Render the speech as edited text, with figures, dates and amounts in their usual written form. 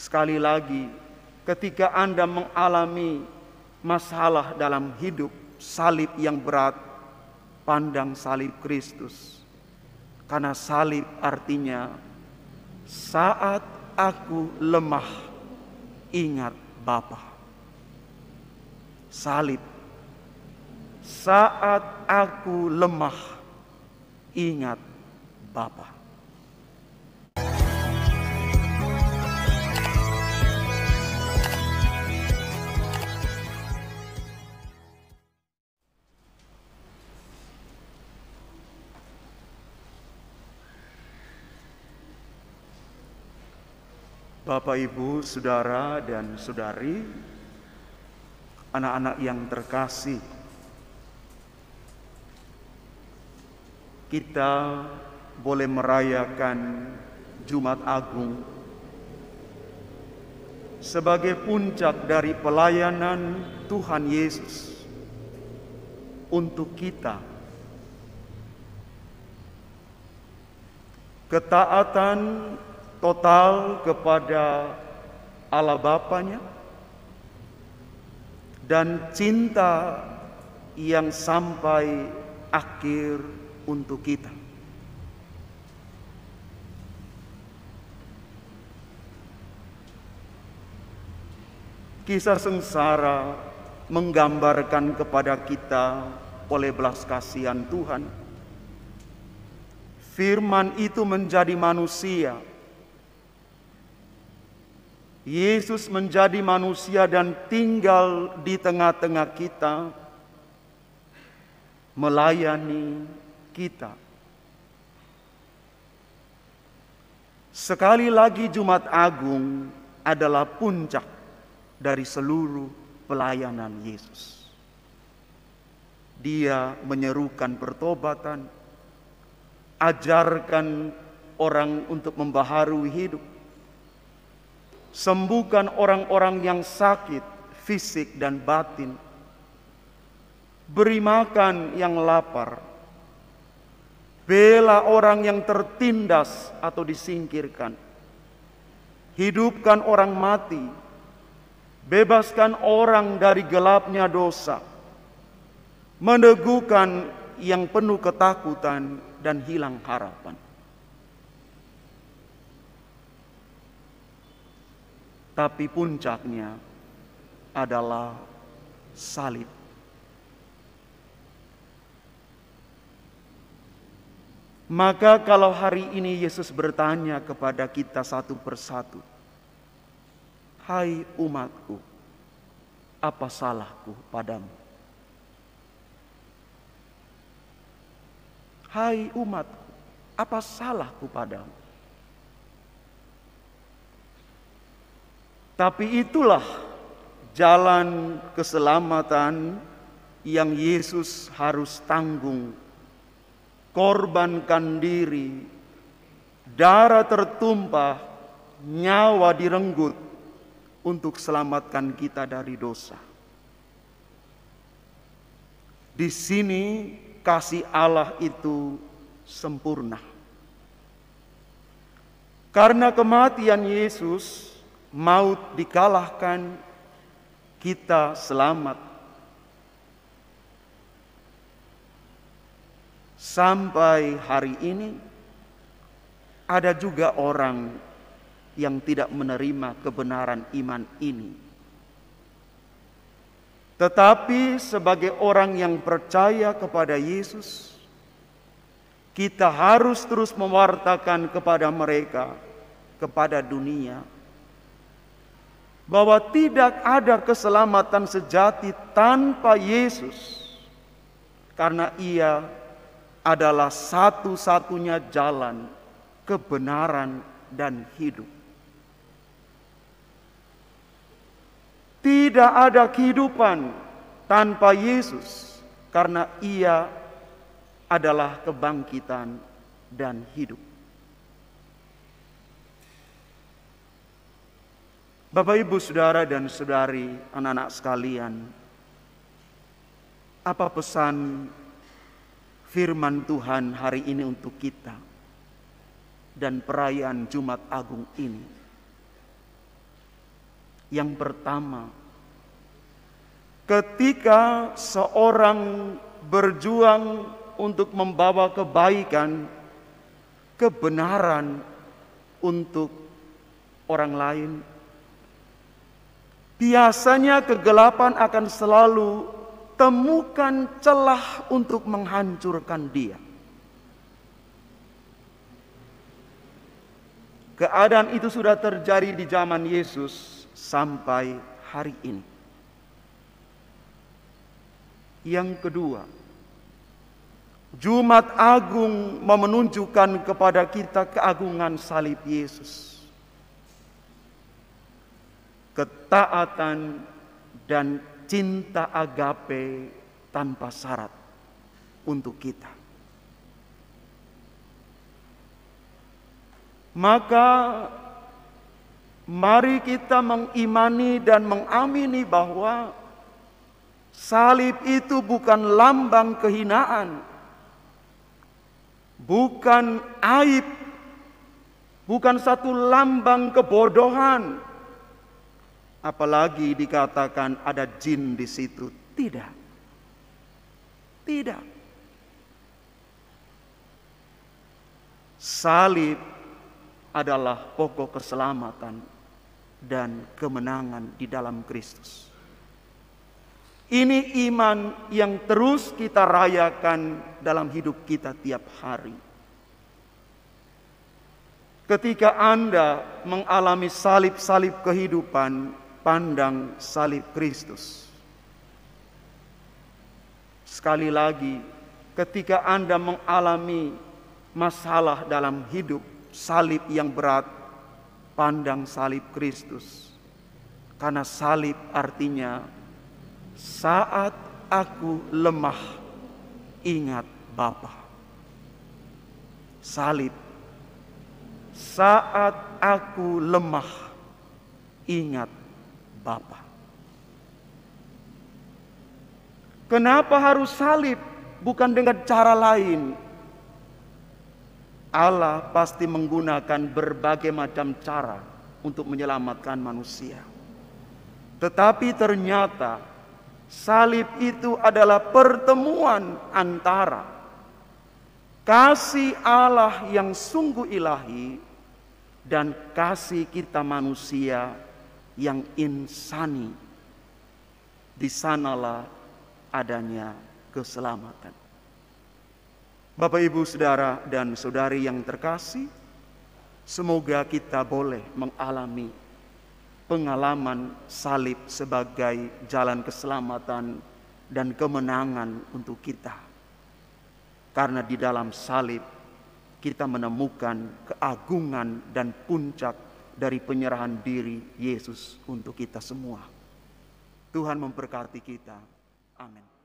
Sekali lagi, ketika Anda mengalami masalah dalam hidup, salib yang berat, pandang salib Kristus. Karena salib artinya, saat aku lemah, ingat Bapa. Salib, saat aku lemah, ingat Bapa. Bapak, Ibu, Saudara, dan Saudari, anak-anak yang terkasih, kita boleh merayakan Jumat Agung sebagai puncak dari pelayanan Tuhan Yesus untuk kita. Ketaatan total kepada Allah Bapanya dan cinta yang sampai akhir untuk kita. Kisah sengsara menggambarkan kepada kita oleh belas kasihan Tuhan. Firman itu menjadi manusia. Yesus menjadi manusia dan tinggal di tengah-tengah kita, melayani kita. Sekali lagi, Jumat Agung adalah puncak dari seluruh pelayanan Yesus. Dia menyerukan pertobatan, ajarkan orang untuk membaharui hidup, sembuhkan orang-orang yang sakit fisik dan batin, beri makan yang lapar, bela orang yang tertindas atau disingkirkan, hidupkan orang mati, bebaskan orang dari gelapnya dosa, meneguhkan yang penuh ketakutan dan hilang harapan. Tapi puncaknya adalah salib. Maka kalau hari ini Yesus bertanya kepada kita satu persatu, "Hai umatku, apa salahku padamu?" Hai umatku, apa salahku padamu? Tapi itulah jalan keselamatan yang Yesus harus tanggung. Korbankan diri, darah tertumpah, nyawa direnggut untuk selamatkan kita dari dosa. Di sini kasih Allah itu sempurna. Karena kematian Yesus, maut dikalahkan, kita selamat. Sampai hari ini ada juga orang yang tidak menerima kebenaran iman ini. Tetapi sebagai orang yang percaya kepada Yesus, kita harus terus mewartakan kepada mereka, kepada dunia, bahwa tidak ada keselamatan sejati tanpa Yesus, karena Ia adalah satu-satunya jalan, kebenaran, dan hidup. Tidak ada kehidupan tanpa Yesus, karena Ia adalah kebangkitan dan hidup. Bapak, Ibu, Saudara, dan Saudari, anak-anak sekalian, apa pesan firman Tuhan hari ini untuk kita dan perayaan Jumat Agung ini? Yang pertama, ketika seorang berjuang untuk membawa kebaikan, kebenaran untuk orang lain, biasanya kegelapan akan selalu temukan celah untuk menghancurkan dia. Keadaan itu sudah terjadi di zaman Yesus sampai hari ini. Yang kedua, Jumat Agung menunjukkan kepada kita keagungan salib Yesus. Ketaatan dan cinta agape tanpa syarat untuk kita. Maka mari kita mengimani dan mengamini bahwa salib itu bukan lambang kehinaan, bukan aib, bukan satu lambang kebodohan. Apalagi dikatakan ada jin di situ. Tidak. Tidak. Salib adalah pokok keselamatan dan kemenangan di dalam Kristus. Ini iman yang terus kita rayakan dalam hidup kita tiap hari. Ketika Anda mengalami salib-salib kehidupan, pandang salib Kristus. Sekali lagi, ketika Anda mengalami masalah dalam hidup, salib yang berat, pandang salib Kristus. Karena salib artinya, saat aku lemah, ingat Bapa. Salib, saat aku lemah, ingat Bapa. Kenapa harus salib, bukan dengan cara lain? Allah pasti menggunakan berbagai macam cara untuk menyelamatkan manusia. Tetapi ternyata salib itu adalah pertemuan antara kasih Allah yang sungguh ilahi dan kasih kita manusia yang insani. Di sanalah adanya keselamatan. Bapak, Ibu, Saudara, dan Saudari yang terkasih, semoga kita boleh mengalami pengalaman salib sebagai jalan keselamatan dan kemenangan untuk kita. Karena di dalam salib kita menemukan keagungan dan puncak dari penyerahan diri Yesus untuk kita semua. Tuhan memberkati kita. Amin.